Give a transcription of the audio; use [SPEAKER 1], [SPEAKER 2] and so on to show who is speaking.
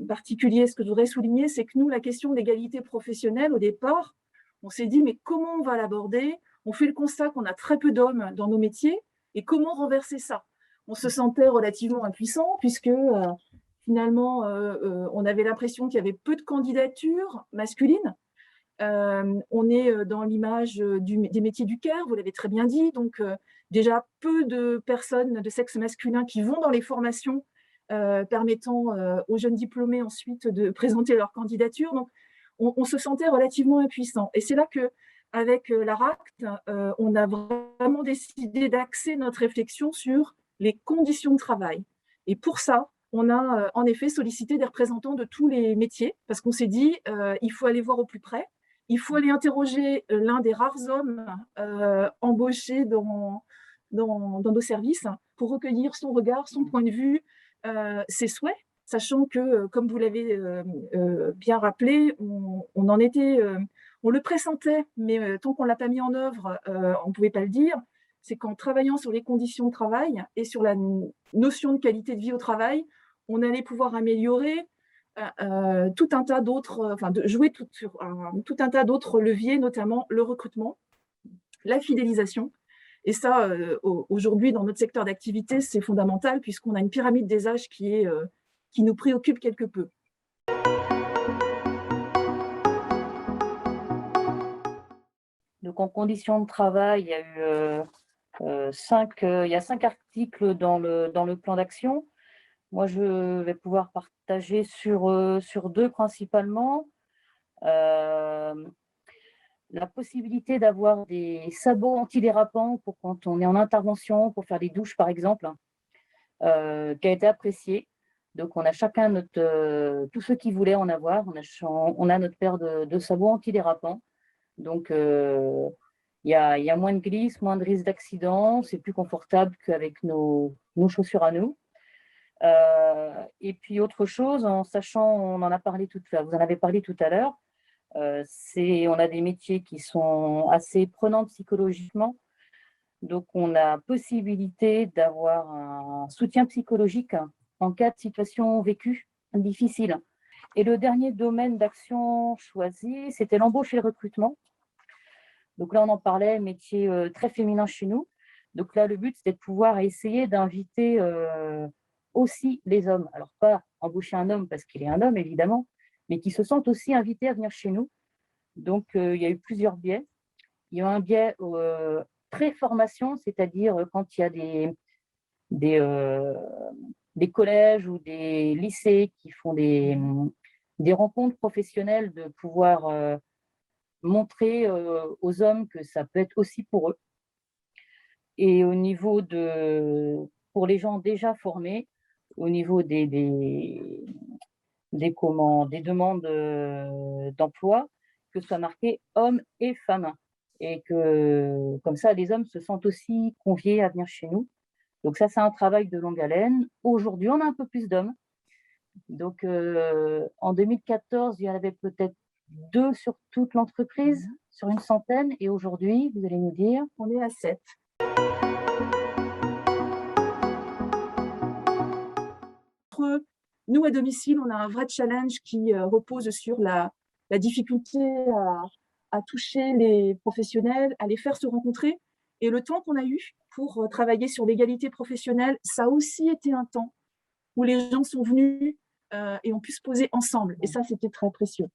[SPEAKER 1] particulier, ce que je voudrais souligner, c'est que nous, la question de l'égalité professionnelle, au départ, on s'est dit, mais comment on va l'aborder? On fait le constat qu'on a très peu d'hommes dans nos métiers, et comment renverser ça? On se sentait relativement impuissant, puisque finalement, on avait l'impression qu'il y avait peu de candidatures masculines. On est dans l'image des métiers du care, vous l'avez très bien dit, donc déjà peu de personnes de sexe masculin qui vont dans les formations permettant aux jeunes diplômés ensuite de présenter leur candidature. Donc, on se sentait relativement impuissant. Et c'est là qu'avec l'ARACT, on a vraiment décidé d'axer notre réflexion sur les conditions de travail. Et pour ça, on a en effet sollicité des représentants de tous les métiers, parce qu'on s'est dit, il faut aller voir au plus près, il faut aller interroger l'un des rares hommes embauchés dans nos services pour recueillir son regard, son point de vue, ses souhaits, sachant que, comme vous l'avez bien rappelé, on en était, on le pressentait, mais tant qu'on ne l'a pas mis en œuvre, on ne pouvait pas le dire. C'est qu'en travaillant sur les conditions de travail et sur la notion de qualité de vie au travail, on allait pouvoir améliorer tout un tas d'autres, jouer sur tout un tas d'autres leviers, notamment le recrutement, la fidélisation. Et ça, aujourd'hui, dans notre secteur d'activité, c'est fondamental puisqu'on a une pyramide des âges qui nous préoccupe quelque peu.
[SPEAKER 2] Donc, en conditions de travail, il y a eu il y a 5 articles dans le plan d'action. Moi, je vais pouvoir partager sur 2 principalement. La possibilité d'avoir des sabots antidérapants pour quand on est en intervention, pour faire des douches par exemple, qui a été appréciée. Donc on a chacun tous ceux qui voulaient en avoir, on a notre paire de sabots antidérapants. Donc il y a moins de glisse, moins de risque d'accident, c'est plus confortable qu'avec nos chaussures à nous. Et puis autre chose, en sachant, vous en avez parlé tout à l'heure, on a des métiers qui sont assez prenants psychologiquement, donc on a possibilité d'avoir un soutien psychologique en cas de situation vécue difficile. Et le dernier domaine d'action choisi, c'était l'embauche et le recrutement. Donc là, on en parlait, métier très féminin chez nous. Donc là, le but, c'était de pouvoir essayer d'inviter aussi les hommes. Alors pas embaucher un homme parce qu'il est un homme, évidemment, mais qui se sentent aussi invités à venir chez nous. Donc, il y a eu plusieurs biais. Il y a un biais pré-formation, c'est-à-dire quand il y a des collèges ou des lycées qui font des rencontres professionnelles, de pouvoir montrer aux hommes que ça peut être aussi pour eux. Et pour les gens déjà formés, au niveau des demandes d'emploi, que ce soit marqué hommes et femmes. Et que comme ça, les hommes se sentent aussi conviés à venir chez nous. Donc ça, c'est un travail de longue haleine. Aujourd'hui, on a un peu plus d'hommes. Donc en 2014, il y en avait peut-être 2 sur toute l'entreprise, sur une centaine. Et aujourd'hui, vous allez nous dire,
[SPEAKER 1] on est à 7. Nous, à domicile, on a un vrai challenge qui repose sur la difficulté à toucher les professionnels, à les faire se rencontrer. Et le temps qu'on a eu pour travailler sur l'égalité professionnelle, ça a aussi été un temps où les gens sont venus et ont pu se poser ensemble. Et ça, c'était très précieux.